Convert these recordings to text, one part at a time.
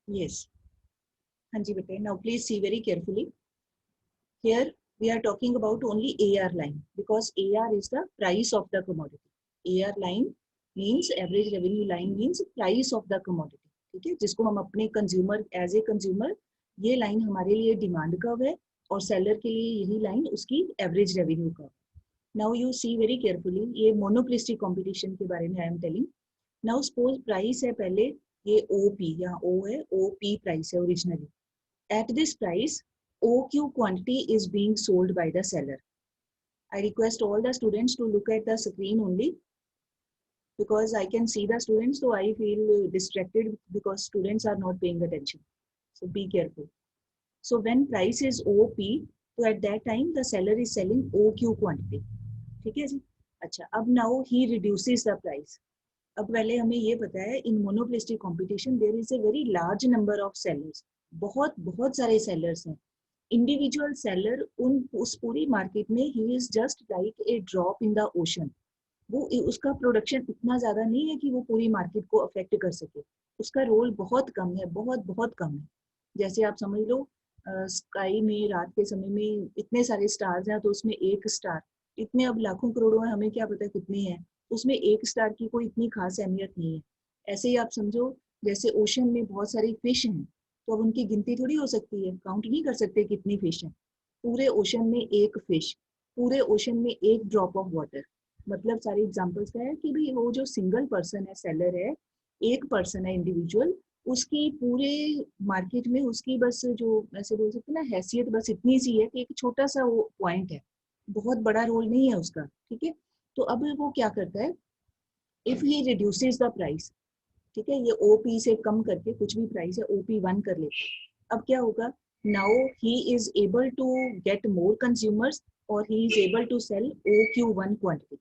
Yes. हाँ जी बेटे, now please see very carefully. Here we are talking about only AR line because AR is the price of the commodity. AR line means average revenue line means price of the commodity. ठीक है, जिसको हम अपने consumer as a consumer ये line हमारे लिए demand curve है और सेलर के लिए यही लाइन उसकी average revenue curve. Now you see very carefully, ये मोनोपोलिस्टिक कंपटीशन के बारे में I am telling. Now suppose price है पहले ये OP, यहाँ O है, OP प्राइस है originally. At this price, OQ quantity is being sold by the seller. I request all the students to look at the screen only because I can see the students, so I feel distracted because students are not paying attention. So be careful. So when price is OP, so at that time the seller is selling OQ quantity. ठीक है जी. अच्छा, अब now he reduces the price. अब पहले हमें ये पता है in monopolistic competition there is a very large number of sellers. बहुत बहुत सारे सेलर्स हैं. इंडिविजुअल सेलर उस पूरी मार्केट में he is just like a drop in the ocean. वो उसका प्रोडक्शन इतना ज्यादा नहीं है कि वो पूरी मार्केट को अफेक्ट कर सके. उसका रोल बहुत कम है, बहुत बहुत कम है. जैसे आप समझ लो स्काई में रात के समय में इतने सारे स्टार्स हैं तो उसमें एक स्टार, इतने अब लाखों करोड़ों हैं, हमें क्या पता कितने हैं, उसमें एक स्टार की कोई इतनी खास अहमियत नहीं है. ऐसे ही आप समझो जैसे ओशन में बहुत सारी फिश हैं तो अब उनकी गिनती थोड़ी हो सकती है, काउंट नहीं कर सकते कितनी फिश हैं. पूरे ओशन में एक फिश, पूरे ओशन में एक ड्रॉप ऑफ वाटर. मतलब सारे एग्जांपल्स का है कि भाई वो जो सिंगल पर्सन है, सेलर है, एक पर्सन है इंडिविजुअल, उसकी पूरे मार्केट में उसकी बस जो ऐसे बोल सकते हैं ना हैसियत बस इतनी सी है कि एक छोटा सा वो पॉइंट है, बहुत बड़ा रोल नहीं है उसका. ठीक है, तो अब वो क्या करता है, if he reduces the price, ठीक है, ये OP से कम करके कुछ भी प्राइस है OP1 कर लेते हैं. अब क्या होगा, now he is able to get more consumers और he is able to sell OQ1 quantity.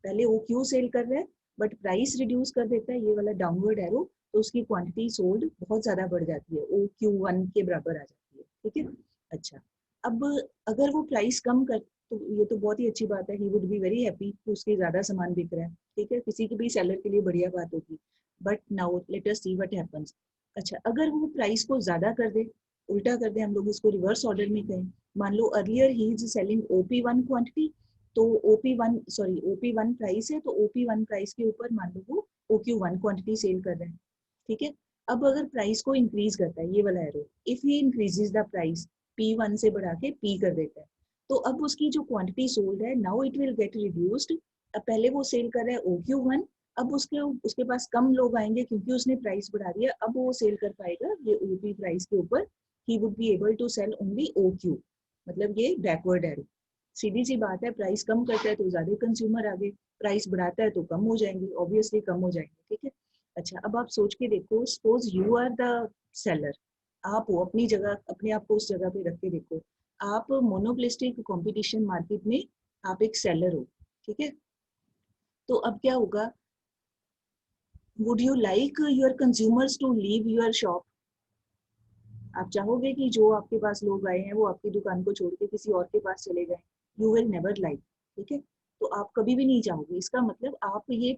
पहले OQ सेल कर रहा है बट प्राइस रिड्यूस कर देता है, ये वाला डाउनवर्ड एरो, तो उसकी क्वांटिटी सोल्ड बहुत ज्यादा बढ़ जाती है, OQ1 के बराबर आ जाती है. ठीक है. अच्छा, अब अगर वो प्राइस कम कर तो ये तो बहुत ही अच्छी बात है, ही वुड बी वेरी हैप्पी कि उसके ज्यादा सामान बिक रहा है. ठीक है, किसी की भी सेलर के लिए बढ़िया बात होगी. But now let us see what happens. अच्छा, अगर वो प्राइस को ज्यादा कर दे, उल्टा कर दे, हम लोग इसको रिवर्स ऑर्डर में कहें. मान लो earlier he is selling OP1 quantity, तो OP1 प्राइस है तो OP1 प्राइस के ऊपर मान लो वो OQ1 क्वांटिटी सेल कर रहे हैं. ठीक है. अब अगर प्राइस को इंक्रीज करता है, ये वाला arrow, if he increases the price, P1 से बढ़ा के P कर देता है, तो अब उसकी जो क्वांटिटी सोल्ड है now it will get reduced. अब पहले वो सेल कर रहा है OQ1, अब उसके पास कम लोग आएंगे क्योंकि उसने प्राइस बढ़ा दिया, अब वो सेल कर पाएगा ये OP प्राइस के ऊपर. He would be able to sell only OQ. मतलब ये बैकवर्ड एरो. सीधी सी बात है, प्राइस कम करता है तो ज्यादा कंज्यूमर आगे, प्राइस बढ़ाता है तो कम हो जाएंगे, ऑब्वियसली कम हो जाएंगे. ठीक है. अच्छा, अब आप सोच के देखो, suppose you are the seller, आप हो अपनी जगह, अपने आप को उस जगह पे रख के देखो, आप मोनोपोलिस्टिक कंपटीशन मार्केट में आप एक सेलर हो. ठीक है, तो अब क्या होगा, would you like your consumers to leave your shop? आप चाहोगे कि जो आपके पास लोग आए हैं वो आपकी दुकान को छोड़ के किसी और के पास चले गए? You will never like. ठीक है, तो आप कभी भी नहीं चाहोगे. इसका मतलब आप ये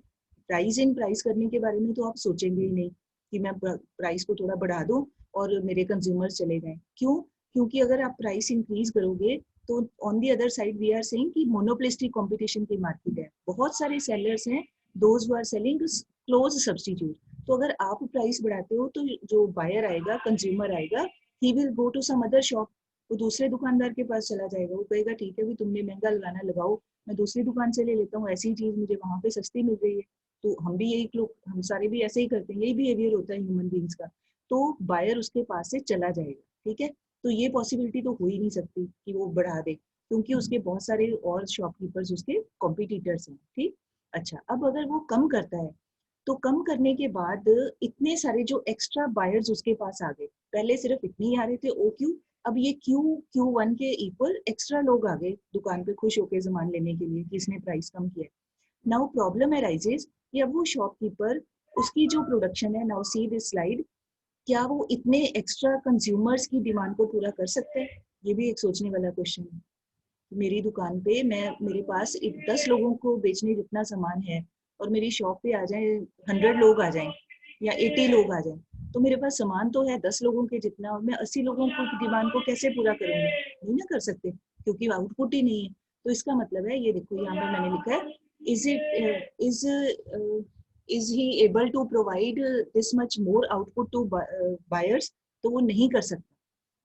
प्राइस करने के बारे में तो आप सोचेंगे ही नहीं कि मैं प्राइस को थोड़ा बढ़ा दूं और मेरे कंज्यूमर्स चले गए. क्यों? क्योंकि अगर आप प्राइस इंक्रीज करोगे तो on the other side we are saying कि मोनोपोलिस्टिक कंपटीशन की मार्केट है, बहुत सारे सेलर्स हैं, those who are selling close substitute. तो अगर आप प्राइस बढ़ाते हो तो जो बायर आएगा, कंज्यूमर आएगा, he will go to some other shop. वो दूसरे दुकानदार के पास चला जाएगा, वो कहेगा ठीक है भी तुमने महंगा लगाना लगाओ, मैं दूसरी दुकान से ले लेता हूँ, ऐसी चीज मुझे वहां पे सस्ती मिल रही है. तो हम भी यही लोग, हम सारे भी ऐसे ही करते हैं, यही बिहेवियर होता है ह्यूमन बींग्स का. तो बायर उसके पास से चला जाएगा. ठीक है, तो ये पॉसिबिलिटी तो हो ही नहीं सकती कि वो बढ़ा दे, क्योंकि उसके बहुत सारे और शॉपकीपर्स उसके कॉम्पिटिटर्स हैं. ठीक. अच्छा, अब अगर वो कम करता है तो कम करने के बाद इतने सारे जो एक्स्ट्रा बायर्स उसके पास आ गए, पहले सिर्फ इतने ही आ रहे थे OQ, अब ये Q1 के इक्वल एक्स्ट्रा लोग आ गए दुकान पे खुश होकर सामान लेने के लिए कि इसने प्राइस कम किया. नाउ प्रॉब्लम अराइजेस कि अब वो शॉपकीपर, उसकी जो प्रोडक्शन है, नाउ सी दिस स्लाइड, क्या वो इतने एक्स्ट्रा कंज्यूमर्स की डिमांड को पूरा कर सकते हैं? ये भी एक सोचने वाला क्वेश्चन है. मेरी दुकान पे मेरे पास 10 लोगों को बेचने जितना सामान है और मेरी शॉप पे आ जाए 100 लोग आ जाएं या 80 लोग आ जाएं, तो मेरे पास सामान तो है 10 लोगों के जितना, और मैं 80 लोगों की डिमांड को कैसे पूरा करूंगी? नहीं ना कर सकते, क्योंकि आउटपुट ही नहीं है। तो इसका मतलब है, ये देखो यहाँ पे मैंने लिखा है, is he able to provide this much more output to buyers? तो वो नहीं कर सकता।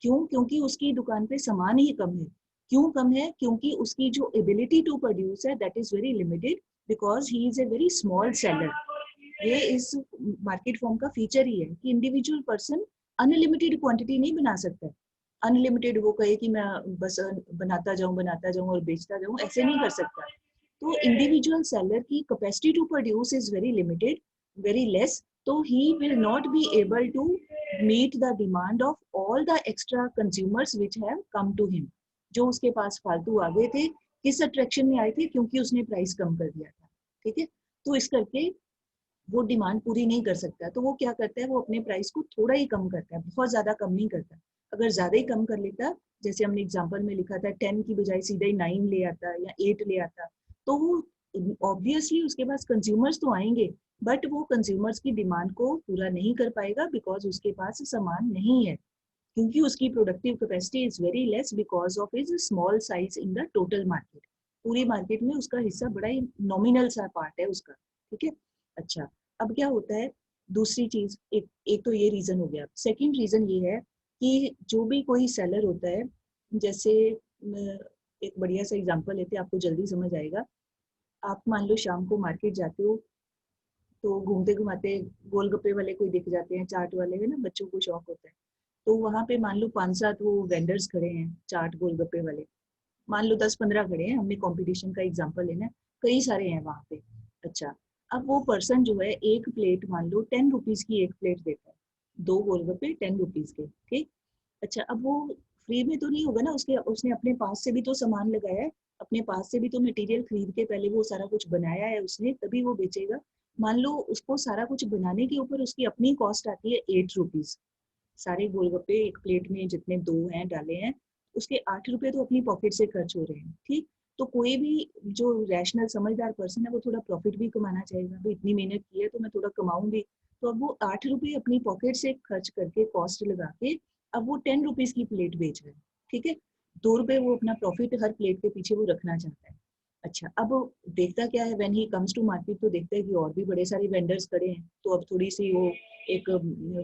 क्यों? क्योंकि उसकी दुकान पे सामान ही कम है। क्यों कम है? क्योंकि उसकी जो एबिलिटी टू प्रोड्यूस है that is very limited, because he is a very small seller. ये इस मार्केट फॉर्म का फीचर ही है कि इंडिविजुअल पर्सन अनलिमिटेड क्वांटिटी नहीं बना सकता। अनलिमिटेड वो कहे कि मैं बस बनाता जाऊं और बेचता जाऊं, ऐसे नहीं कर सकता। तो इंडिविजुअल सेलर की capacity to produce is very limited, very less. तो he will not be able to meet the demand of all the extra consumers which have come to him. जो उसके पास फालतू आ गए थे, किस अट्रैक्शन में आए थे? क्योंकि उसने प्राइस कम कर दिया था। ठीक है, तो इस करके वो डिमांड पूरी नहीं कर सकता। तो वो क्या करता है, वो अपने प्राइस को थोड़ा ही कम करता है, बहुत ज्यादा कम नहीं करता। अगर ज्यादा ही कम कर लेता, जैसे हमने एग्जांपल में लिखा था 10 की बजाय सीधा ही 9 ले आता या 8 ले आता, तो वो ऑब्वियसली उसके पास कंज्यूमर्स तो आएंगे, बट वो कंज्यूमर्स की डिमांड को पूरा नहीं कर पाएगा, बिकॉज उसके पास सामान नहीं है, क्योंकि उसकी productive capacity is very less because of his small size in the total market. पूरी मार्केट में उसका हिस्सा बड़ा ही नॉमिनल सा पार्ट है उसका। ठीक है, अच्छा, अब क्या होता है, दूसरी चीज, एक तो ये रीजन हो गया। सेकंड रीजन ये है कि जो भी कोई सेलर होता है, जैसे एक बढ़िया सा एग्जांपल लेते हैं, आपको जल्दी समझ आएगा। आप मान लो शाम को मार्केट जाते हो, तो घूमते घुमाते गोलगप्पे वाले कोई दिख जाते हैं, चाट वाले, है ना, बच्चों को शौक होता है। तो वहां पे मान लो 5-7 वो वेंडर्स खड़े हैं चाट गोलगप्पे वाले, मान लो 10-15 खड़े हैं, हमने कंपटीशन का एग्जांपल लेना है, कई सारे हैं वहां पे। अच्छा, अब वो पर्सन जो है एक प्लेट, मान लो 10 रुपीज की एक प्लेट देता है, 2 गोलगप्पे 10 रुपीज के। ठीक, अच्छा, अब वो फ्री में तो नहीं होगा ना, उसके उसने अपने पास से भी तो सामान लगाया है, अपने पास से भी तो मटेरियल खरीद के पहले वो सारा कुछ बनाया है उसने, तभी वो बेचेगा। मान लो उसको सारा कुछ बनाने के ऊपर उसकी अपनी कॉस्ट आती है 8 रुपीज। सारे गोलगप्पे एक प्लेट में जितने दो हैं डाले हैं, उसके 8 रुपए तो अपनी पॉकेट से खर्च हो रहे हैं। ठीक, तो कोई भी जो रैशनल समझदार पर्सन है वो थोड़ा प्रॉफिट भी कमाना चाहेगा, भाई इतनी मेहनत की है तो मैं थोड़ा कमाऊं भी। तो अब वो 8 रुपए अपनी पॉकेट से खर्च करके, कॉस्ट लगा के, अब वो 10 रुपीज की प्लेट बेच रहा है। ठीक है, 2 रुपए वो अपना प्रॉफिट हर प्लेट के पीछे वो रखना चाहता है। अच्छा, अब देखता क्या है, when he comes to market, तो देखता है कि और भी बड़े सारे वेंडर्स खड़े हैं, तो अब थोड़ी सी वो एक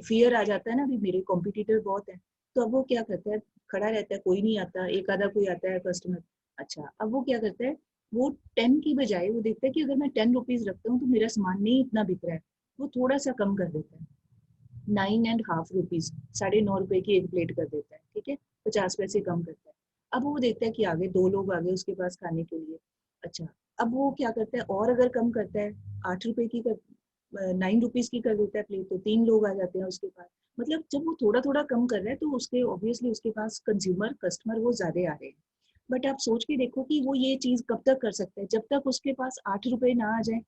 फियर आ जाता है ना, भी मेरे कॉम्पिटिटर बहुत है। तो अब वो क्या करता है, खड़ा रहता है, कोई नहीं आता, एक आधा कोई आता है कस्टमर। अच्छा, अब वो क्या करता है, वो 10 की बजाय वो देखता है कि अगर मैं 10 रुपीज रखता हूँ तो मेरा सामान नहीं इतना बिक रहा है, वो थोड़ा सा कम कर देता है, 9.5 रुपीज, 9.5 रुपए की एक प्लेट कर देता है। ठीक है, 50 पैसे कम करता है। अब वो देखता है कि आगे 2 लोग आगे उसके पास खाने के लिए। अच्छा, अब वो क्या करता है, और अगर कम करता है, 8 रुपए की कर, 9 रुपीज की कर देता है प्लेट, तो 3 लोग आ जाते हैं उसके पास। मतलब जब वो थोड़ा थोड़ा कम कर रहा है, तो उसके ऑब्वियसली उसके पास कंज्यूमर, कस्टमर वो ज्यादा आ रहे हैं। बट आप सोच के देखो कि वो ये चीज कब तक कर सकता है, जब तक उसके पास 8 रुपए ना आ जाए।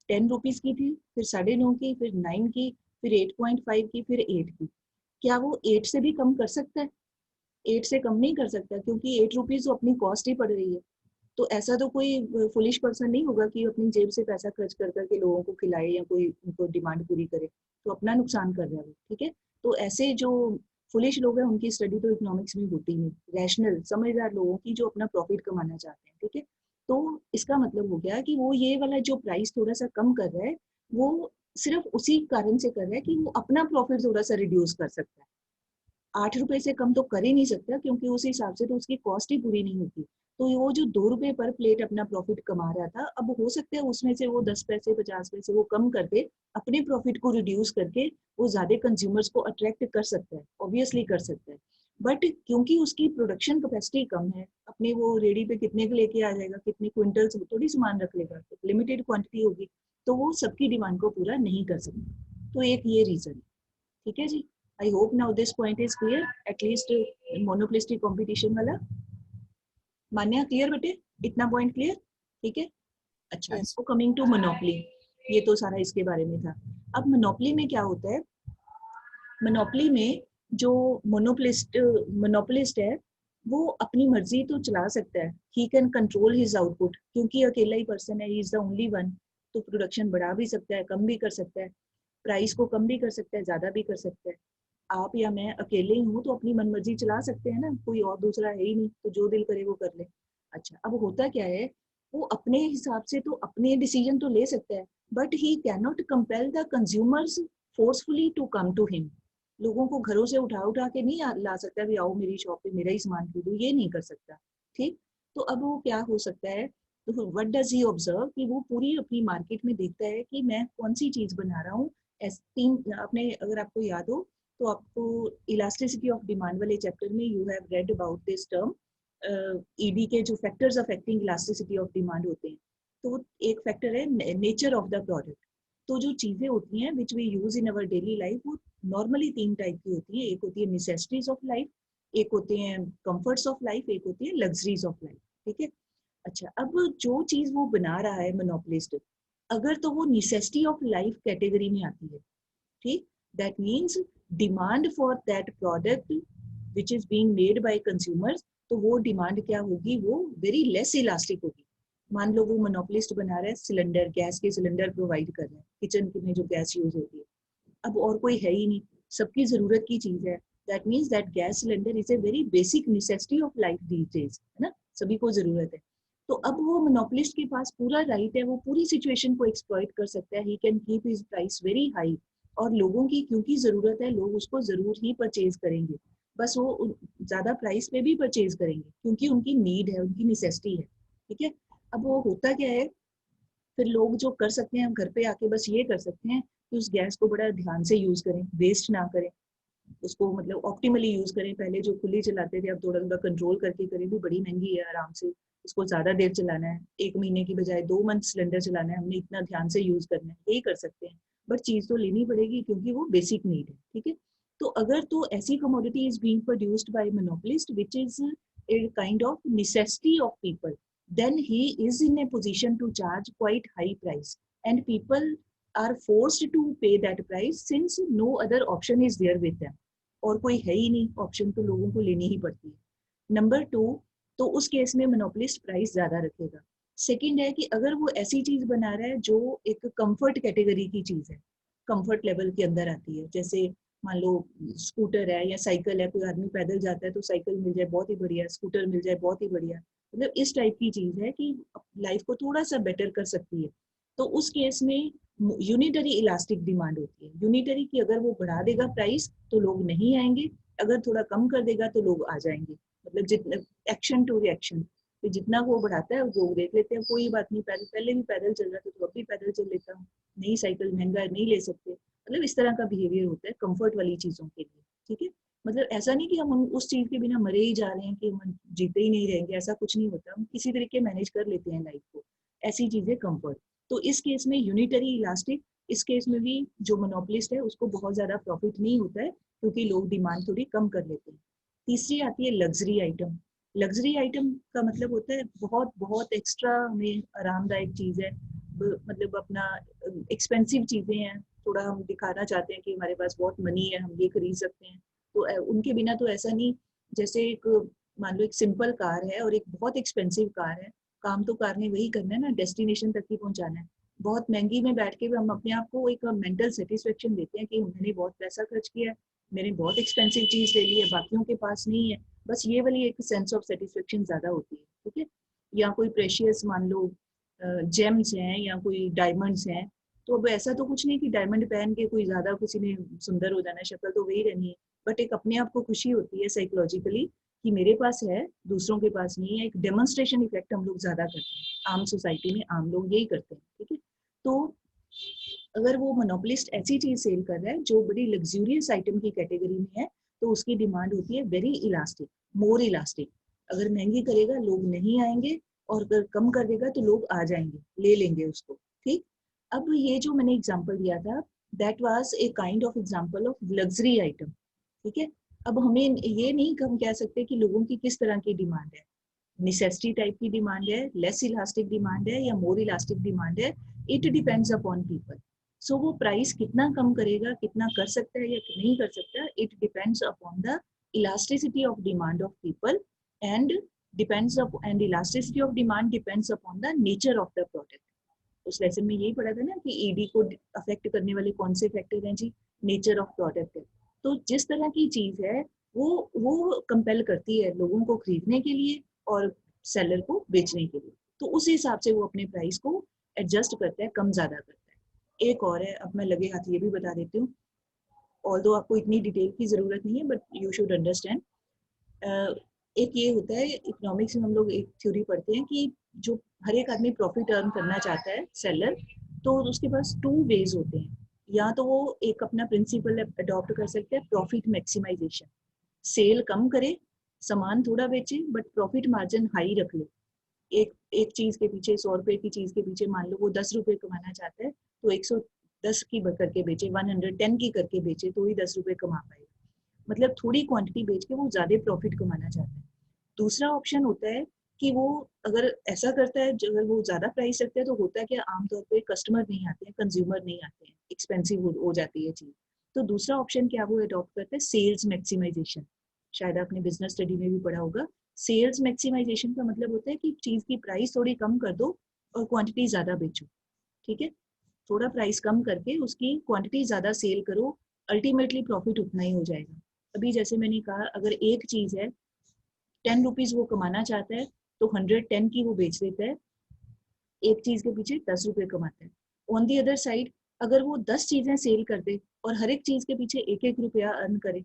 10 रुपीज की थी, फिर 9.5 की, फिर 9 की, फिर 8.5 की, फिर 8 की। क्या वो 8 से भी कम कर सकता है? 8 से कम नहीं कर सकता, क्योंकि 8 रुपीज तो अपनी कॉस्ट ही पड़ रही है। तो ऐसा तो कोई फुलिश पर्सन नहीं होगा कि अपनी जेब से पैसा खर्च कर करके लोगों को खिलाए या कोई उनको डिमांड पूरी करे, तो अपना नुकसान कर रहा है वो। ठीक है, तो ऐसे जो फुलिश लोग हैं उनकी स्टडी तो इकोनॉमिक्स में होती नहीं, रैशनल समझदार लोगों की जो अपना प्रॉफिट कमाना चाहते हैं। ठीक है, तो इसका मतलब हो गया कि वो ये वाला जो प्राइस थोड़ा सा कम कर रहा है, वो सिर्फ उसी कारण से कर रहा है कि वो अपना प्रॉफिट थोड़ा सा रिड्यूस कर सकता है। 8 रुपए से कम तो कर ही नहीं सकता, क्योंकि उस हिसाब से तो उसकी कॉस्ट ही पूरी नहीं होती। तो वो जो 2 रुपए पर प्लेट अपना प्रॉफिट कमा रहा था, अब हो सकता है उसमें से वो 10 पैसे 50 पैसे वो कम करके अपने प्रॉफिट को रिड्यूस करके वो ज्यादा कंज्यूमर्स को अट्रैक्ट कर सकता है, ऑब्वियसली कर सकता है। बट क्योंकि उसकी प्रोडक्शन कैपेसिटी कम है, अपने वो रेडी पे कितने के लेके आ जाएगा, कितने क्विंटल्स थोड़ी सामान रख लेगा, लिमिटेड क्वांटिटी होगी, तो वो सबकी डिमांड को पूरा नहीं कर सकता। तो एक ये रीजन है। ठीक है जी, I hope now this point is clear, at least monopolistic competition वाला। मान्या क्लियर बेटे, इतना पॉइंट क्लियर? ठीक है, अच्छा, Yes. Now coming to monopoly. ये तो सारा इसके बारे में था। अब मोनोपोली में क्या होता है, मोनोपोली में जो मोनोपोलिस्ट है, वो अपनी मर्जी तो चला सकता है, he can control his output, क्योंकि अकेला ही पर्सन है, he is the only one, तो प्रोडक्शन बढ़ा भी सकता है, कम भी कर सकता है। प्राइस को कम भी कर सकता है, ज्यादा भी कर सकता है। आप या मैं अकेले ही हूँ तो अपनी मनमर्जी चला सकते हैं ना, कोई और दूसरा है ही नहीं, तो जो दिल करे वो कर ले। अच्छा, अब होता क्या है, वो अपने हिसाब से तो अपने डिसीजन तो ले सकता है, but he can not compel the consumers forcefully to come to him. लोगों को घरों से उठा उठा के नहीं ला सकता भी आओ मेरी शॉप पे मेरा ही सामान खरीदो, ये नहीं कर सकता। ठीक, तो अब वो क्या हो सकता है, तो व्हाट डज ही ऑब्जर्व कि वो पूरी अपनी मार्केट में देखता है कि मैं कौन सी चीज बना रहा हूँ। तीन आपने, अगर आपको याद हो तो आपको इलास्टिसिटी ऑफ डिमांड वाले चैप्टर में you have read about this term, ED के जो factors affecting elasticity of demand होते हैं। तो एक फैक्टर है नेचर ऑफ द प्रोडक्ट। तो जो चीजें होती हैं which we use in our daily life, वो नॉर्मली तीन टाइप की होती है। एक होती है नेसेसिटीज ऑफ लाइफ, एक होते हैं कंफर्ट्स ऑफ लाइफ, एक होती है लग्जरीज ऑफ लाइफ। ठीक है। अच्छा, अब जो चीज वो बना रहा है मोनोपोलिस्ट, अगर तो वो नेसेसिटी ऑफ लाइफ कैटेगरी में आती है, ठीक, that means demand for that product which is being made by consumers, तो वो डिमांड क्या होगी, वो वेरी लेस इलास्टिक होगी। मान लो वो मोनोपोलिस्ट बना रहा है सिलेंडर, गैस के सिलेंडर प्रोवाइड कर रहा है, किचन में जो गैस यूज होती है, अब और कोई है ही नहीं, सबकी जरूरत की चीज है। That means that gas cylinder is a very basic necessity of life these days, है ना, सभी को जरूरत है। तो अब वो मोनोपोलिस्ट के पास पूरा राइट है, वो पूरी सिचुएशन को एक्सप्लॉइट कर सकता है, he can keep his price very high, और लोगों की क्योंकि जरूरत है, लोग उसको जरूर ही परचेज करेंगे। बस वो ज्यादा प्राइस पे भी परचेज करेंगे क्योंकि उनकी नीड है, उनकी नेसेसिटी है। ठीक है। अब वो होता क्या है, फिर लोग जो कर सकते हैं घर पे आके बस ये कर सकते हैं कि उस गैस को बड़ा ध्यान से यूज करें, वेस्ट ना करें, उसको मतलब ऑप्टिमली यूज करें। पहले जो खुली चलाते थे, अब थोड़ा थोड़ा कंट्रोल करके करें, भी बड़ी महंगी है, आराम से इसको ज्यादा देर चलाना है, 1 महीने की बजाय 2 मंथ सिलेंडर चलाना है, हमने इतना ध्यान से यूज करना है, यही कर सकते हैं। बट चीज तो लेनी पड़ेगी क्योंकि वो बेसिक नीड है। ठीक है। तो अगर तो ऐसी commodity is being produced by monopolist which is a kind of necessity of people, then he is in a position to charge quite high price, and people are forced to pay that price since no other option is there with them, और कोई है ही नहीं option, तो लोगों को लेनी ही पड़ती है। नंबर 2, तो उस केस में मोनोपोलिस्ट प्राइस ज्यादा रखेगा। सेकंड है कि अगर वो ऐसी चीज बना रहा है जो एक कंफर्ट कैटेगरी की चीज है, कंफर्ट लेवल के अंदर आती है, जैसे मान लो स्कूटर है या साइकिल है, कोई आदमी पैदल जाता है तो साइकिल मिल जाए बहुत ही बढ़िया, स्कूटर मिल जाए बहुत ही बढ़िया, मतलब इस टाइप की चीज है कि लाइफ को थोड़ा सा बेटर कर सकती है। तो उस केस में यूनिटरी इलास्टिक डिमांड होती है। यूनिटरी की अगर वो बढ़ा देगा प्राइस तो लोग नहीं आएंगे, अगर थोड़ा कम कर देगा तो लोग आ जाएंगे, मतलब जितना एक्शन टू रिएक्शन, तो जितना वो बढ़ाता है वो देख लेते हैं, कोई बात नहीं, पहले पहले भी पैदल चल रहा था तो अब भी पैदल चल लेता हूँ, नई साइकिल महंगा है नहीं ले सकते, मतलब इस तरह का बिहेवियर होता है कंफर्ट वाली चीजों के लिए। ठीक है। मतलब ऐसा नहीं कि हम उस चीज के बिना मरे ही जा रहे हैं कि हम जीते ही नहीं रहेंगे, ऐसा कुछ नहीं होता, हम किसी तरीके मैनेज कर लेते हैं लाइफ को, ऐसी चीजें कंफर्ट। तो इस केस में यूनिटरी इलास्टिक, इस केस में भी जो मोनोपोलिस्ट है उसको बहुत ज्यादा प्रॉफिट नहीं होता है क्योंकि लोग डिमांड थोड़ी कम कर लेते हैं। तीसरी आती है लग्जरी आइटम। लग्जरी आइटम का मतलब होता है बहुत बहुत एक्स्ट्रा हमें आरामदायक चीज है, मतलब अपना एक्सपेंसिव चीजें हैं, थोड़ा हम दिखाना चाहते हैं कि हमारे पास बहुत मनी है, हम ये खरीद सकते हैं। तो उनके बिना तो ऐसा नहीं, जैसे एक मान लो एक सिंपल कार है और एक बहुत एक्सपेंसिव कार है, काम तो कार ने वही करना है ना, डेस्टिनेशन तक ही पहुंचाना है। बहुत महंगी में बैठ के भी हम अपने आप को एक मेंटल सेटिस्फेक्शन देते हैं कि मैंने बहुत पैसा खर्च किया है, मैंने बहुत एक्सपेंसिव चीज ले ली है, बाकियों के पास नहीं है, बस ये वाली एक सेंस ऑफ सेटिस्फेक्शन ज्यादा होती है। ठीक है। या कोई प्रेशियस मान लो जेम्स हैं या कोई डायमंड्स हैं, तो अब ऐसा तो कुछ नहीं कि डायमंड पहन के कोई ज्यादा किसी ने सुंदर हो जाना है, शक्ल तो वही रहनी है, बट एक अपने आप को खुशी होती है साइकोलॉजिकली कि मेरे पास है, दूसरों के पास नहीं है। एक डेमोन्स्ट्रेशन इफेक्ट हम लोग ज्यादा करते हैं, आम सोसाइटी में आम लोग यही करते हैं। ठीक है। तो अगर वो मोनोपोलिस्ट ऐसी चीज सेल कर रहा है जो बड़ी लग्जूरियस आइटम की कैटेगरी में है, तो उसकी डिमांड होती है वेरी इलास्टिक, मोर इलास्टिक। अगर महंगी करेगा लोग नहीं आएंगे, और अगर कम कर देगा तो लोग आ जाएंगे, ले लेंगे उसको। ठीक। अब ये जो मैंने एग्जांपल दिया था, that was a kind of example of luxury item. ठीक है। अब हमें ये नहीं हम कह सकते कि लोगों की किस तरह की डिमांड है, नेसेसिटी टाइप की डिमांड है, लेस इलास्टिक डिमांड है, या मोर इलास्टिक डिमांड है। It depends upon people. So वो प्राइस कितना कम करेगा, कितना कर सकता है या नहीं कर सकता, it depends upon the elasticity of demand of people, and depends upon and elasticity of demand depends upon the nature of the product. उस लेसन में यही पढ़ा था ना कि ईडी को अफेक्ट करने वाले कौन से फैक्टर हैं जी, नेचर ऑफ प्रोडक्ट है। तो जिस तरह की चीज है वो कंपेल करती है लोगों को खरीदने के लिए और सेलर को बेचने के लिए, तो उस हिसाब से वो अपने प्राइस को एडजस्ट करता है, कम ज्यादा करता है। एक और है, अब मैं लगे हाथ ये भी बता देती हूँ, ऑल्दो आपको इतनी डिटेल की जरूरत नहीं है बट यू शुड अंडरस्टैंड। एक ये होता है, इकोनॉमिक्स में हम लोग एक थ्योरी पढ़ते हैं कि जो हर एक आदमी प्रॉफिट अर्न करना चाहता है सेलर, तो उसके पास टू वेज होते हैं। या तो वो एक अपना प्रिंसिपल अडॉप्ट कर सकते हैं, प्रॉफिट मैक्सिमाइजेशन, सेल कम करे, सामान थोड़ा बेचे बट प्रॉफिट मार्जिन हाई रख ले। एक एक चीज के पीछे, 100 रुपए की चीज के पीछे मान लो वो 10 रुपए कमाना चाहता है, तो 110 की करके बेचे, 110 की करके बेचे, तो ही 10 रुपए कमा पाएगा। मतलब थोड़ी क्वांटिटी बेच के वो ज्यादा प्रॉफिट कमाना चाहता है। दूसरा ऑप्शन होता है कि वो अगर ऐसा करता है, अगर वो ज्यादा प्राइस रखता है, तो होता है कि आमतौर पे कस्टमर नहीं आते हैं, कंज्यूमर नहीं आते हैं, एक्सपेंसिव हो जाती है चीज। तो दूसरा ऑप्शन क्या वो अडॉप्ट करता है, सेल्स मैक्सिमाइजेशन। शायद आपने बिजनेस स्टडी में भी पढ़ा होगा। सेल्स मैक्सिमाइजेशन का मतलब होता है कि चीज की प्राइस थोड़ी कम कर दो और क्वांटिटी ज्यादा बेचो। ठीक है, थोड़ा प्राइस कम करके उसकी क्वांटिटी ज्यादा सेल करो, अल्टीमेटली प्रॉफिट उतना ही हो जाएगा। अभी जैसे मैंने कहा, अगर एक चीज है 10 रुपीज वो कमाना चाहता है, तो 110 की वो बेच देता है, एक चीज के पीछे 10 रुपए कमाता है। ऑन दी अदर साइड, अगर वो 10 चीजें सेल कर दे और हर एक चीज के पीछे एक एक रुपया अर्न करे,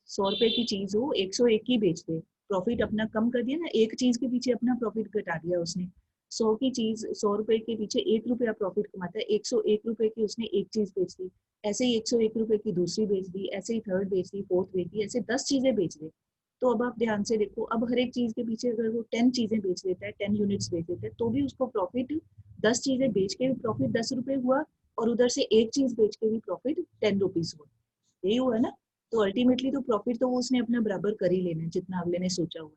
100 रुपए की चीज हो 101 की बेच दे, प्रॉफिट अपना कम कर दिया ना, एक चीज के पीछे अपना प्रॉफिट घटा दिया उसने। 100 रुपए के पीछे 1 रुपया प्रॉफिट कमाता है, 101 रुपए की उसने एक चीज बेच दी, ऐसे ही 101 रुपए की दूसरी बेच दी, ऐसे ही थर्ड बेच दी, फोर्थ बेच दी, ऐसे 10 चीजें बेच दे। तो अब आप ध्यान से देखो, अब हर एक चीज के पीछे अगर वो 10 चीजें बेच देता है, 10 यूनिट्स बेच देता है, तो भी उसको प्रॉफिट, 10 चीजें बेच के भी प्रॉफिट 10 रुपए हुआ, और उधर से एक चीज बेच के भी प्रॉफिट 10 रुपीज हुआ। यही हुआ ना। तो अल्टीमेटली तो प्रॉफिट तो वो उसने अपना बराबर कर ही लेना है जितना अगले ने सोचा हुआ है।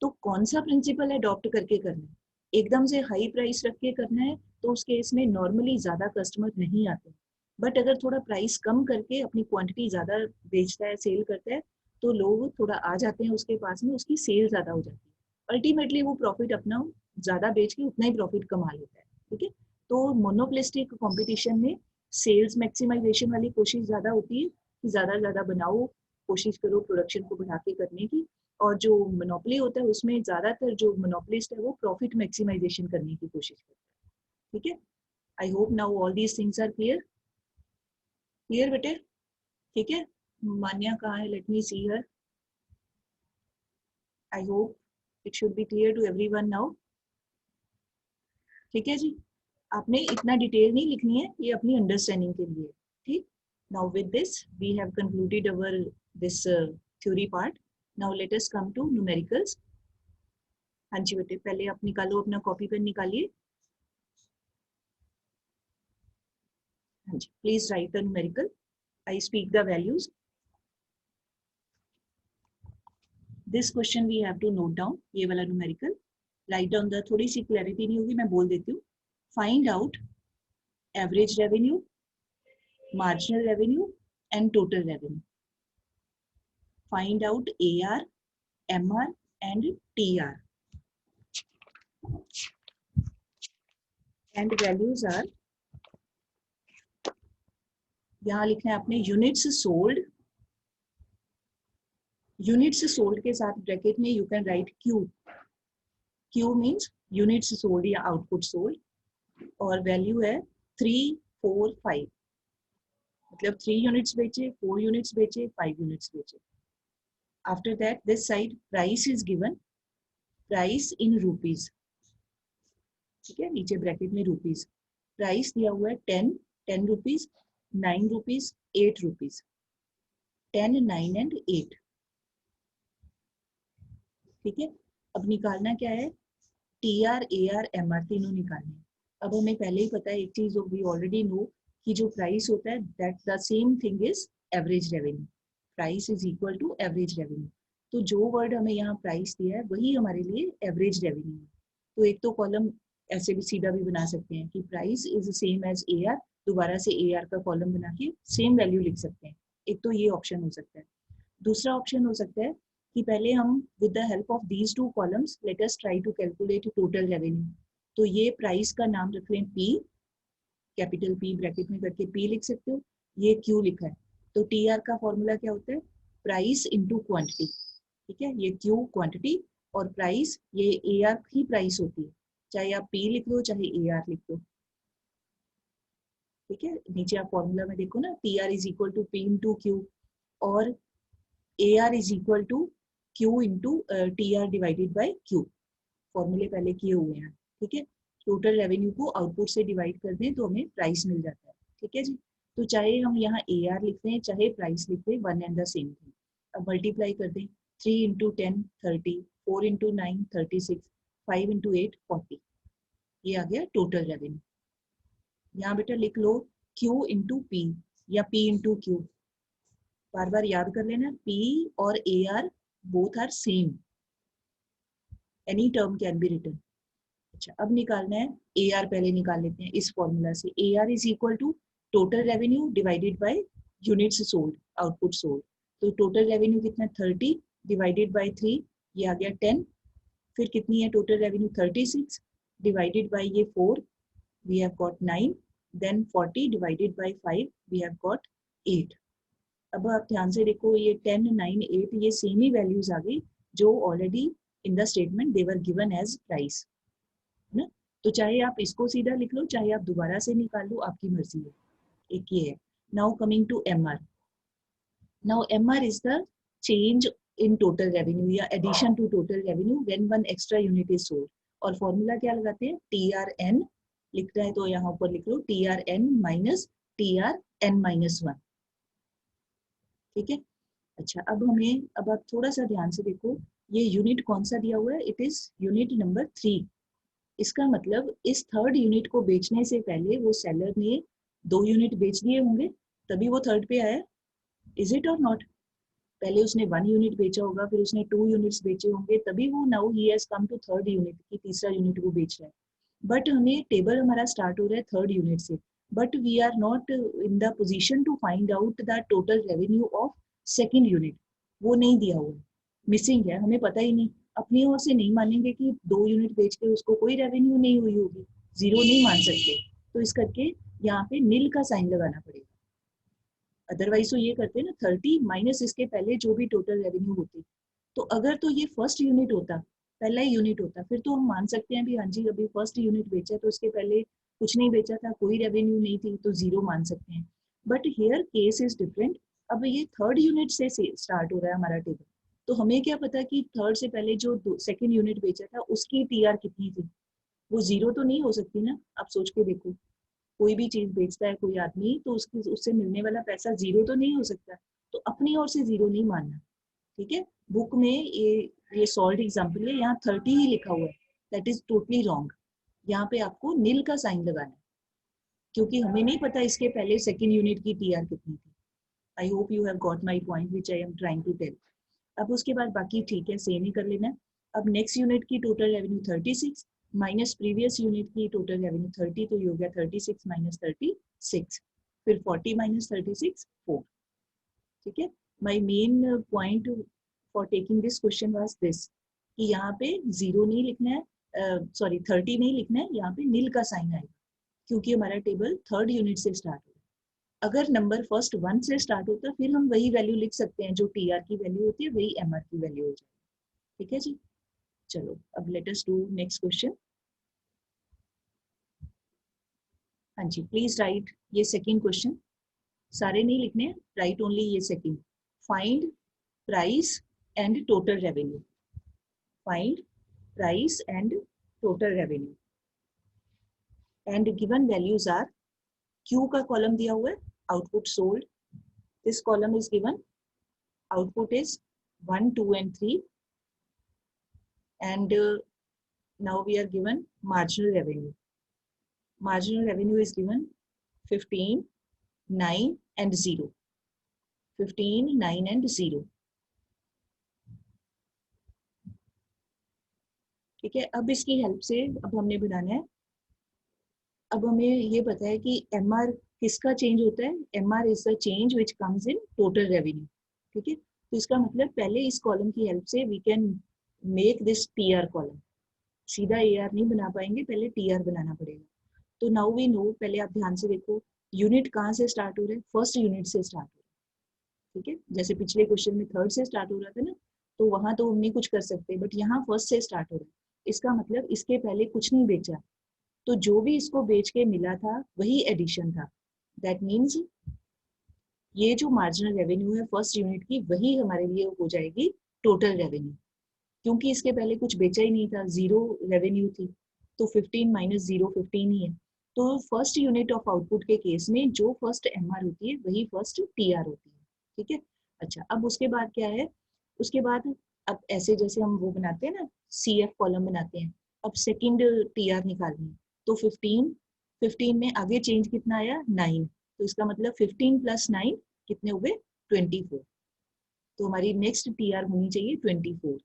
तो कौन सा प्रिंसिपल अडॉप्ट करके करना है, एकदम से हाई प्राइस रख के करना है, तो उस केस में नॉर्मली ज्यादा कस्टमर नहीं आते। बट अगर थोड़ा प्राइस कम करके अपनी क्वांटिटी ज्यादा बेचता है, सेल करता है, तो लोग थोड़ा आ जाते हैं उसके पास में, उसकी सेल ज्यादा हो जाती है, अल्टीमेटली वो प्रॉफिट अपना ज्यादा बेच के उतना ही प्रॉफिट कमा लेता है। ठीक है, तो मोनोपोलिस्टिक कंपटीशन में सेल्स मैक्सिमाइजेशन वाली कोशिश ज्यादा होती है कि ज्यादा ज्यादा बनाओ, कोशिश करो प्रोडक्शन को बढ़ा के करने की। और जो मोनोपोली होता है उसमें ज्यादातर जो मोनोपोलिस्ट है वो प्रॉफिट मैक्सिमाइजेशन करने की कोशिश करता है। ठीक है, I hope now all these things are clear. Clear बेटे? ठीक है, मान्या कहाँ है, let me see her. I hope it should be clear to everyone now. ठीक है जी, आपने इतना डिटेल नहीं लिखनी है, ये अपनी अंडरस्टैंडिंग के लिए। ठीक, now with this we have concluded our this theory part. Now let us come to numericals. हाँ जी बेटे, पहले आप निकालो, अपना कॉपी पेन निकालिए। हाँ जी, please write the numerical. I speak the values. This question we have to note down, ये वाला न्यूमेरिकल राइट डाउन द, थोड़ी सी क्लैरिटी नहीं होगी, मैं बोल देती हूँ। Find out average revenue, marginal revenue and total revenue. Find out AR, MR and TR. And values are, यहाँ लिखना है आपने यूनिट्स सोल्ड, यूनिट्स सोल्ड के साथ ब्रैकेट में you can write Q. Q means units sold या output sold, और value है 3, 4, 5, मतलब 3 यूनिट्स बेचे, 4 यूनिट्स बेचे, 5 यूनिट्स बेचे। After that this side price is given, price in rupees. ठीक है, नीचे ब्रैकेट में रुपीज, प्राइस दिया हुआ है 10 रुपीज, 9 रुपीज, 8 रुपीज, 10, 9 एंड 8। ठीक है, अब निकालना क्या है, T R, A R, M R, तीनों निकालने। अब हमें पहले ही पता है एक चीज, वी ऑलरेडी नो कि जो प्राइस होता है that the same thing is average revenue. Price is equal to average revenue. तो जो वर्ड हमें यहाँ प्राइस दिया है वही हमारे लिए एवरेज रेवेन्यू है। तो एक तो कॉलम ऐसे भी सीधा भी बना सकते हैं कि price is same as A R, दोबारा से ए आर का कॉलम बना के सेम वैल्यू लिख सकते हैं। एक तो ये ऑप्शन हो सकता है। दूसरा ऑप्शन हो सकता है कि पहले हम with the help of these two columns let us try to calculate total revenue. तो ये प्राइस का नाम रख लें P, कैपिटल P ब्रैकेट में करके P लिख सकते हो, ये Q लिखा है। तो TR का फॉर्मूला क्या होता है, प्राइस इंटू क्वांटिटी, ठीक है। ये Q क्वांटिटी और प्राइस, ये AR ही प्राइस होती है, चाहे आप P लिख लो चाहे AR लिख लो, ठीक है। नीचे आप फॉर्मूला में देखो ना, TR is equal to P into Q और AR is equal to Q into TR divided by Q, फॉर्मूले पहले किए हुए हैं, ठीक है। टोटल रेवेन्यू को आउटपुट से डिवाइड कर दें तो हमें प्राइस मिल जाता है, ठीक है जी। तो चाहे हम यहाँ AR लिखते हैं चाहे प्राइस लिखते हैं, one and the same thing. अब मल्टीप्लाई कर दें, 3 इंटू 10 30, 4 इंटू 9 36, 5 इंटू 8 40, ये आ गया टोटल रेवेन्यू। यहाँ बेटा लिख लो Q इंटू P या P इंटू Q, बार बार याद कर लेना, P और AR both are same, any term can be written. अच्छा, अब निकालना है AR, पहले निकाल लेते हैं इस फॉर्मूला से। AR is equal to total revenue divided by units sold, output sold. तो टोटल रेवेन्यू कितना, 30 डिवाइडेड बाय 3, ये आ गया 10। फिर कितनी है टोटल रेवेन्यू, 36 डिवाइडेड बाय ये 4, we have got 9। Then 40 divided by 5, we have got 8। अब आप ध्यान से देखो, ये 10 9 8 ये सेम ही वैल्यूज आ गई जो already in the statement they were given as price, ना। तो चाहे आप इसको सीधा लिख लो चाहे आप दोबारा से निकाल लो, आपकी मर्जी है। एक ये है। Now coming to MR। Now MR is the change in total revenue या addition to total revenue when one extra unit is sold. और फॉर्मूला क्या लगाते हैं, TRN लिखना है तो यहाँ ऊपर लिख लो TRN माइनस TRN माइनस 1, ठीक है। अच्छा, अब आप थोड़ा सा ध्यान से देखो, ये यूनिट कौन सा दिया हुआ है, इट इज यूनिट नंबर 3। इसका मतलब इस थर्ड यूनिट को बेचने से पहले वो सेलर ने 2 यूनिट बेच दिए होंगे, तभी वो थर्ड पे आया। इज इट और नॉट? पहले उसने 1 यूनिट बेचा होगा, फिर उसने 2 यूनिट्स बेचे होंगे, तभी वो now he has come to third unit, की तीसरा यूनिट वो बेच रहा है। बट हमें टेबल हमारा स्टार्ट हो रहा है थर्ड यूनिट से, but we are not in the position to find out the total revenue of second unit. वो नहीं दिया हुआ, मिसिंग है, हमें पता ही नहीं। अपनी ओर से नहीं मानेंगे कि 2 यूनिट बेच के उसको कोई रेवेन्यू नहीं हुई होगी, जीरो नहीं मान सकते। तो इस करके यहाँ पे नील का साइन लगाना पड़ेगा। अदरवाइज तो ये करते हैं ना, 30 माइनस इसके पहले जो भी टोटल रेवेन्यू होती। तो अगर तो ये फर्स्ट यूनिट होता, पहला ही यूनिट होता, फिर तो हम मान सकते हैं भी हाँ जी अभी फर्स्ट यूनिट बेचा, तो इसके पहले कुछ नहीं बेचा था, कोई रेवेन्यू नहीं थी, तो जीरो मान सकते हैं। But here case is different. अब ये थर्ड यूनिट से स्टार्ट हो रहा है हमारा टेबल, तो हमें क्या पता कि थर्ड से पहले जो सेकेंड यूनिट बेचा था उसकी TR कितनी थी, वो जीरो तो नहीं हो सकती ना। आप सोच के देखो, कोई भी चीज बेचता है कोई आदमी, तो उसकी उससे मिलने वाला पैसा जीरो तो नहीं हो सकता, तो अपनी ओर से जीरो नहीं मानना, ठीक है। बुक में ये सॉल्व एग्जाम्पल है, यहाँ 30 ही लिखा हुआ है, दैट इज टोटली रॉन्ग। यहाँ पे आपको नील का साइन लगाना है, क्योंकि हमें नहीं पता इसके पहले सेकेंड यूनिट की TR कितनी थी। I hope you have got my point which I am trying to tell. अब उसके बाद बाकी ठीक है, सेम ही कर लेना। अब नेक्स्ट यूनिट की total revenue 36 minus previous unit की टोटल रेवेन्यू 30, तो ये हो गया 36 माइनस 36, फिर 40 माइनस 36 4, ठीक है। My main point for taking this question was this, कि यहाँ पे जीरो नहीं लिखना है, सॉरी 30 नहीं लिखना है, यहाँ पे नील का साइन आएगा, क्योंकि हमारा टेबल थर्ड यूनिट से स्टार्ट हो। अगर नंबर फर्स्ट 1 से स्टार्ट होता है, फिर हम वही वैल्यू लिख सकते हैं, जो TR की वैल्यू होती है वही MR की वैल्यू हो जाएगी, ठीक है जी। चलो अब let us do next question. हाँ जी, प्लीज राइट ये सेकंड क्वेश्चन, सारे नहीं लिखने, राइट ओनली ये second. Find price and total revenue, find price and total revenue and given values are, Q का कॉलम दिया हुआ है, output sold, this column is given, output is 1 2 and 3, and now we are given marginal revenue. Marginal revenue is given 15 9 and 0, 15 9 and 0, ठीक है। अब इसकी help से अब हमने बनाना है, अब हमें ये पता है कि MR किसका चेंज होता है, MR is the change which comes in total revenue, ठीक है। तो इसका मतलब पहले इस कॉलम की हेल्प से we can make this TR column, सीधा AR नहीं बना पाएंगे, पहले TR बनाना पड़ेगा। तो नाउ वी नो, पहले आप ध्यान से देखो यूनिट कहाँ से स्टार्ट हो रहा है, फर्स्ट यूनिट से स्टार्ट हो रहा है, ठीक है। जैसे पिछले क्वेश्चन में थर्ड से स्टार्ट हो रहा था ना, तो वहां तो हम नहीं कुछ कर सकते, बट यहाँ फर्स्ट से स्टार्ट हो रहा है। इसका मतलब इसके पहले कुछ नहीं बेचा, तो जो भी इसको बेच के मिला था वही एडिशन था। दैट मीन्स ये जो मार्जिनल रेवेन्यू है फर्स्ट यूनिट की, वही हमारे लिए हो जाएगी टोटल रेवेन्यू, क्योंकि इसके पहले कुछ बेचा ही नहीं था, जीरो रेवेन्यू थी। तो 15 माइनस 0 15 ही है। तो फर्स्ट यूनिट ऑफ आउटपुट के केस में जो फर्स्ट MR होती है वही फर्स्ट TR होती है, ठीक है। अच्छा, अब उसके बाद क्या है, उसके बाद अब ऐसे जैसे हम वो बनाते हैं ना, CF कॉलम बनाते हैं, अब सेकंड TR निकालनी है। तो 15 में आगे चेंज कितना आया, 9। तो इसका मतलब 15 प्लस 9 कितने हुए, 24। तो हमारी नेक्स्ट TR होनी चाहिए 24।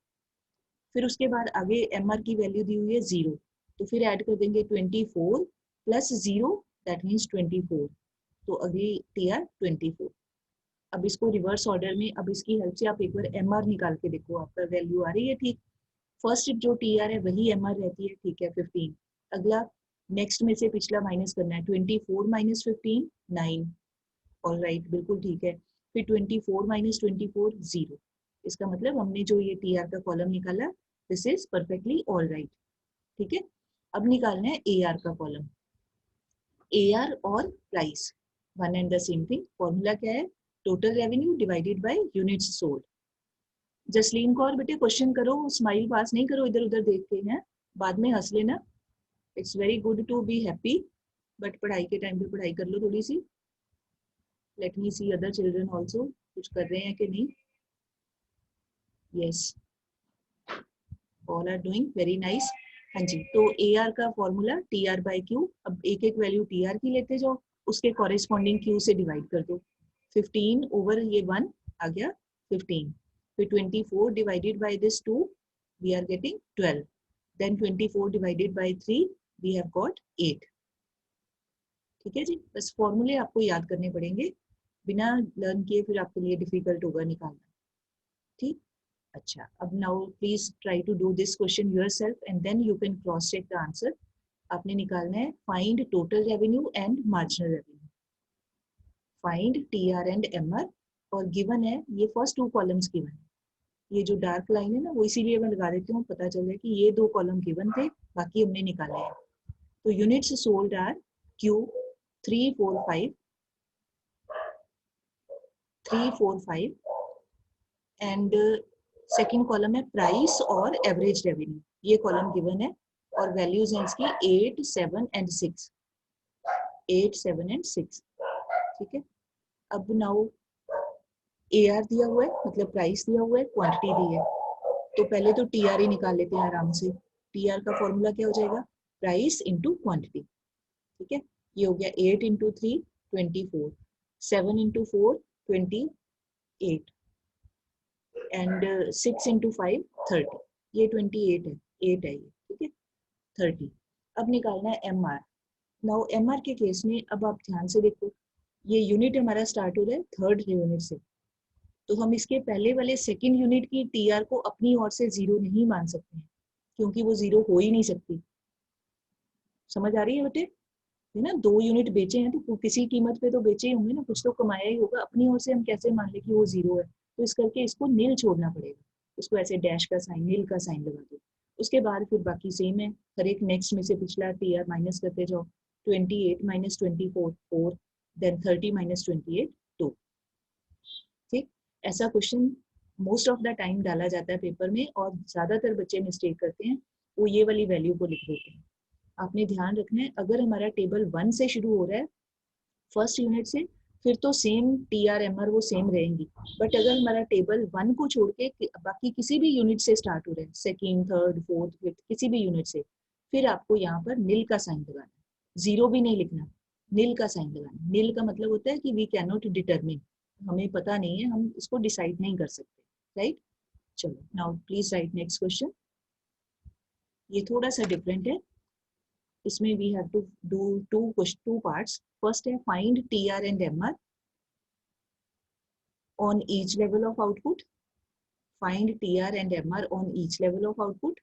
फिर उसके बाद आगे MR की वैल्यू दी हुई है 0, तो फिर ऐड कर देंगे 24 प्लस 0, दैट मीन्स 24। तो अगली TR 24। अब इसको रिवर्स ऑर्डर में, अब इसकी हेल्प से आप एक बार MR निकाल के देखो, आपका वैल्यू आ रही है ठीक। फर्स्ट जो TR है वही MR रहती है, ठीक है 15। अगला नेक्स्ट में से पिछला माइनस करना है, 24 माइनस 15 9। ऑल राइट, बिल्कुल ठीक है। फिर 24 माइनस 24 0। इसका मतलब हमने जो ये TR का कॉलम निकाला, this is perfectly all right, ठीक है। अब निकालना है AR का कॉलम। AR और price one and the same thing. Formula क्या है, total revenue divided by units sold. Jasleen Kaur बेटे क्वेश्चन करो, स्माइल पास नहीं करो इधर उधर देख के, हैं बाद में हंस लेना। It's very good to be happy, but पढ़ाई के टाइम पे पढ़ाई कर लो थोड़ी सी। Let me see other children also, कुछ कर रहे हैं कि नहीं। Yes, all are doing very nice. हाँ जी, तो AR का फॉर्मूला TR बाई Q। अब एक एक वैल्यू TR की लेते जाओ, उसके कॉरेस्पॉन्डिंग Q से डिवाइड कर दो। 15 ओवर ये 1 आ गया 15। फिर 24 divided by this 2, we are getting 12। Then 24 divided by 3, we have got 8। ठीक है जी, बस फॉर्मूले आपको याद करने पड़ेंगे, बिना लर्न किए फिर आपके लिए डिफिकल्ट होगा निकालना, ठीक। अच्छा, अब now please try to do this question yourself and then you can cross check the answer. आपने निकालना है find total revenue and marginal revenue, find TR and MR, और गिवन है ये फर्स्ट 2 कॉलम्स गिवन है। ये जो डार्क लाइन है ना, वो इसीलिए मैं लगा देती हूँ, पता चल रहा है कि ये 2 कॉलम गिवन थे, बाकी हमने निकाले हैं। तो units sold are Q 3 4 5 3 4 5 and second column है प्राइस और एवरेज रेवेन्यू, ये कॉलम गिवन है, और वैल्यूज हैं इसकी 8 7 एंड 6, 8 7 एंड 6, ठीक है। अब नाउ AR दिया हुआ है, मतलब प्राइस दिया हुआ है, क्वांटिटी दी है, तो पहले तो TR ही निकाल लेते हैं आराम से। TR का फॉर्मूला क्या हो जाएगा, प्राइस इंटू क्वांटिटी, ठीक है। ये हो गया 8 इंटू 3 24, 7 इंटू 4 28 एंड 6 इंटू 5 30। ये 28 है, 8 है ये, ठीक है 30। अब निकालना है MR। नाउ MR के केस में अब आप ध्यान से देखो, ये यूनिट हमारा स्टार्ट हो रहा है थर्ड यूनिट से, तो हम इसके पहले वाले सेकंड यूनिट की TR को अपनी ओर से 0 नहीं मान सकते हैं, क्योंकि वो 0 हो ही नहीं सकती। समझ आ रही है बेटे, है ना, 2 यूनिट बेचे हैं तो किसी कीमत पे तो बेचे ही होंगे ना, कुछ तो कमाया ही होगा, अपनी ओर से हम कैसे मान ले कि वो 0 है। तो इस करके इसको नील छोड़ना पड़ेगा, इसको ऐसे डैश का साइन, नील का साइन लगा दो। उसके बाद फिर बाकी सेम है, हर एक नेक्स्ट में से पिछला TR माइनस करते जाओ। 28 माइनस 24 4, देन 30 माइनस 28 2, ठीक। ऐसा question most of the time डाला जाता है पेपर में, और ज्यादातर बच्चे मिस्टेक करते हैं, वो ये वाली वैल्यू को लिख देते हैं। आपने ध्यान रखना है, अगर हमारा टेबल 1 से शुरू हो रहा है फर्स्ट यूनिट से, फिर तो सेम TR MR वो सेम रहेंगी, बट अगर हमारा टेबल 1 को छोड़ के बाकी किसी भी यूनिट से स्टार्ट हो रहा है, सेकेंड थर्ड फोर्थ फिफ्थ किसी भी यूनिट से, फिर आपको यहाँ पर नील का साइन लगाना है, 0 भी नहीं लिखना, नील का साइन लगाना। नील का मतलब होता है कि वी कैन नॉट डिटरमिन, हमें पता नहीं है, हम इसको डिसाइड नहीं कर सकते, राइट। चलो now please write next question. ये थोड़ा सा डिफरेंट है, इसमें we have to do two parts. First है find TR and MR on each level of output, find TR and MR on each level of output,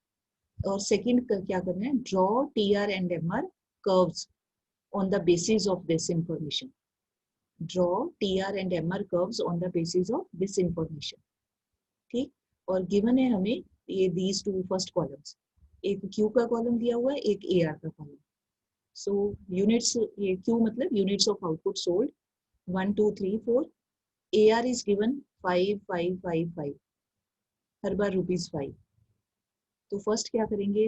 और second क्या करना है, draw TR and MR curves on the basis of this information. Draw TR and MR curves on the basis of this information. ठीक. और given है हमें ये these two first columns, एक क्यू का कॉलम दिया हुआ है, एक ए आर का कॉलम. सो यूनिट्स, ये क्यू मतलब units of output sold 1 2 3 4. A R is given 5 5 5 5, हर बार ₹5. तो फर्स्ट क्या करेंगे,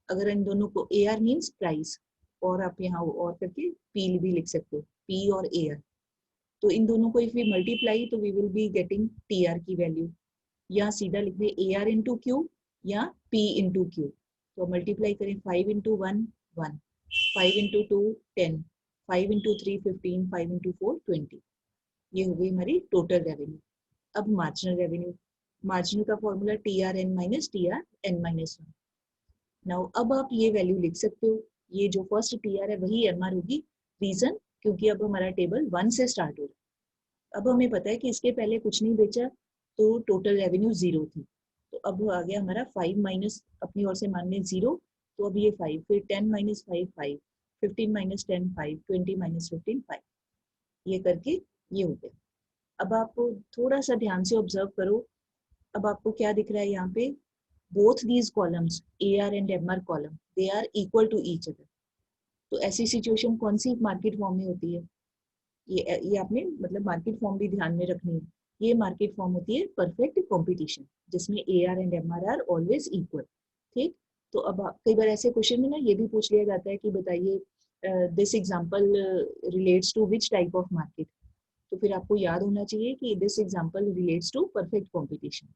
अगर इन दोनों को, ए आर मीन्स प्राइस, और आप यहाँ और करके पी भी लिख सकते हो, पी और ए आर. तो इन दोनों को इफ वी मल्टीप्लाई तो we will be getting T R की वैल्यू, या सीधा लिख दे ए आर इंटू क्यू या पी इंटू क्यू. तो मल्टीप्लाई करें, 5 इंटू 1 1, 5 इंटू 2 10, 5 इंटू 3 15, 5 इंटू 4 20. ये हो गई हमारी टोटल रेवेन्यू. अब मार्जिनल रेवेन्यू, मार्जिनल का formula T R N minus T R N minus 1. Now अब आप ये वैल्यू लिख सकते हो, ये जो फर्स्ट टी आर है वही एम आर होगी. रीजन, क्योंकि अब हमारा टेबल 1 से स्टार्ट हो रहा है. अब हमें पता है कि इसके पहले कुछ नहीं बेचा, तो टोटल रेवेन्यू 0 थी. तो अब आ गया हमारा 5 माइनस, अपनी ओर से मान लें 0, तो अब ये 5, फिर 10 माइनस 5 5, 15 माइनस 10 5, 20 माइनस 15 5. ये करके ये हो गया. अब आप थोड़ा सा ध्यान से ऑब्जर्व करो. अब आपको क्या दिख रहा है यहाँ पे, both these columns A R and M R column, they are equal to each other. तो ऐसी सिचुएशन कौन सी मार्केट फॉर्म में होती है, ये आपने मतलब मार्केट फॉर्म भी ध्यान में रखनी है. ये मार्केट फॉर्म होती है परफेक्ट कंपटीशन, जिसमें A R and M R always equal. ठीक. तो अब कई बार ऐसे क्वेश्चन में ना ये भी पूछ लिया जाता है कि बताइए this example relates to which type of market. तो फिर आपको याद होना चाहिए कि this example relates to perfect competition.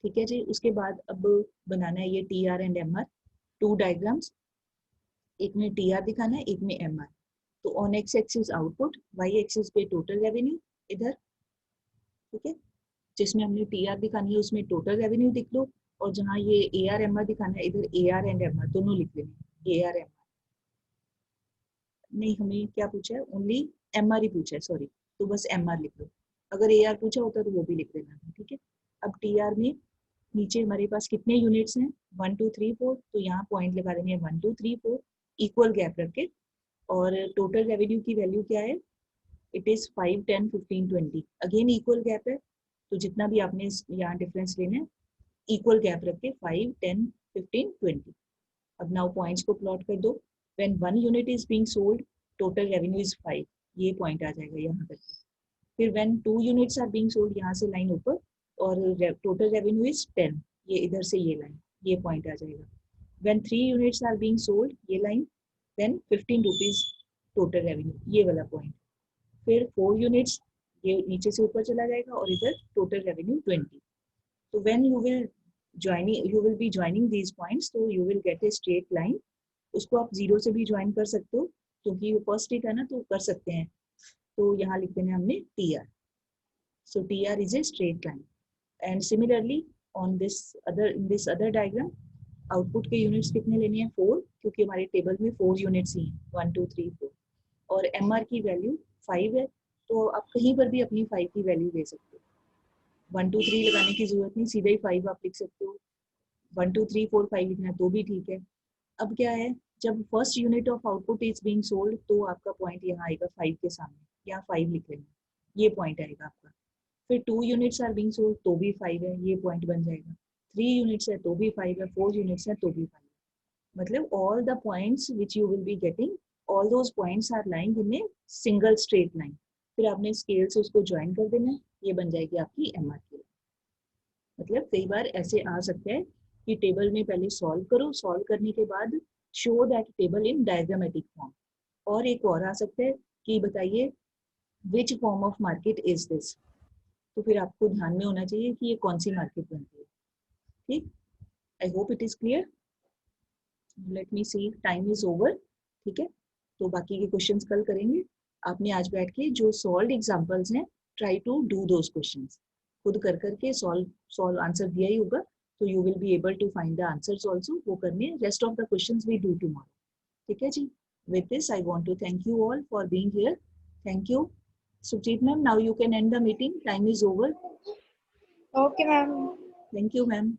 ठीक है जी. उसके बाद अब बनाना है ये T R and M R, 2 diagrams, एक में टी आर दिखाना है, एक में एम आर. तो on X axis output, Y axis पे टोटल रेवेन्यू इधर. ठीक है. जिसमें हमने टी आर दिखानी है उसमें टोटल रेवेन्यू लिख लो, और जहाँ ये ए आर एम आर दिखाना है इधर A R and M R दोनों लिख लेंगे. ए आर एम आर नहीं, हमें क्या पूछा है, ओनली एम आर ही पूछा है, सॉरी. तो बस एम आर लिख लो. अगर ए आर पूछा होता तो वो भी लिख देना. ठीक है. अब टी आर में नीचे हमारे पास कितने यूनिट्स हैं, 1 2 3 4. तो यहाँ पॉइंट लगा देंगे 1 2 3 4 इक्वल गैप रख के. और टोटल रेवेन्यू की वैल्यू क्या है, it is 5 10 15 20. Again equal gap है, तो जितना भी आपने यहाँ डिफरेंस लेना है इक्वल गैप रख के 5 10 15 20. अब नाउ पॉइंट्स को प्लॉट कर दो. When 1 unit is being sold, total revenue is 5. ये पॉइंट आ जाएगा यहाँ करके. फिर when 2 units are being sold, यहाँ से लाइन ऊपर, और टोटल रेवेन्यू इज 10. ये इधर से ये लाइन, ये पॉइंट आ जाएगा. When 3 units are being sold, ये line, then 15 rupees total revenue, ये वाला पॉइंट. फिर 4 यूनिट्स, ये नीचे से ऊपर चला जाएगा, और इधर टोटल रेवेन्यू 20. तो when you will be joining these points, तो you will get a straight line. उसको आप 0 से भी ज्वाइन कर सकते हो, क्योंकि वो फर्स्ट हिट है ना, तो कर सकते हैं. तो यहाँ लिख देना हमने T R. So T R is a straight line. And similarly on this other diagram, output के यूनिट्स कितने लेने हैं, 4, क्योंकि हमारे टेबल में 4 यूनिट्स ही हैं, 1 2 3 4. और एम आर की वैल्यू 5 है, तो आप कहीं पर भी अपनी 5 की वैल्यू दे सकते हो. 1 2 3 लगाने की जरूरत नहीं, सीधा ही 5 आप लिख सकते हो. 1 2 3 4 5 लिखना है तो भी ठीक है. अब क्या है, जब first unit of output is being sold, तो आपका पॉइंट यहाँ आएगा 5 के सामने, यहाँ 5 लिख लेना, ये पॉइंट आएगा आपका. फिर 2 यूनिट्स आर बीइंग सोल्ड, तो भी 5 है, ये पॉइंट बन जाएगा. 3 यूनिट्स है तो भी 5 है, 4 यूनिट्स है तो भी 5 है. मतलब all the points which you will be getting, all those points are lying in a single straight line. फिर आपने स्केल से उसको ज्वाइन कर देना है, ये बन जाएगी आपकी एम आर की. मतलब कई बार ऐसे आ सकता है कि टेबल में पहले सॉल्व करो, सॉल्व करने के बाद show that table in diagrammatic form. और एक और आ सकता है कि बताइए which form of market is this. तो फिर आपको ध्यान में होना चाहिए कि ये कौन सी मार्केट बनती है. ठीक. I hope it is clear. Let me see, time is over. ठीक है. तो बाकी के क्वेश्चंस कल करेंगे. आपने आज बैठ के जो सॉल्व एग्जांपल्स हैं, try to do those questions. खुद कर करके सॉल्व आंसर दिया ही होगा, तो you will be able to find the answers also. वो करने, rest of the questions we do tomorrow. ठीक है जी. With this I want to thank you all for being here. Thank you. Sujit ma'am, now you can end the meeting. Time is over. Okay, ma'am. Thank you ma'am.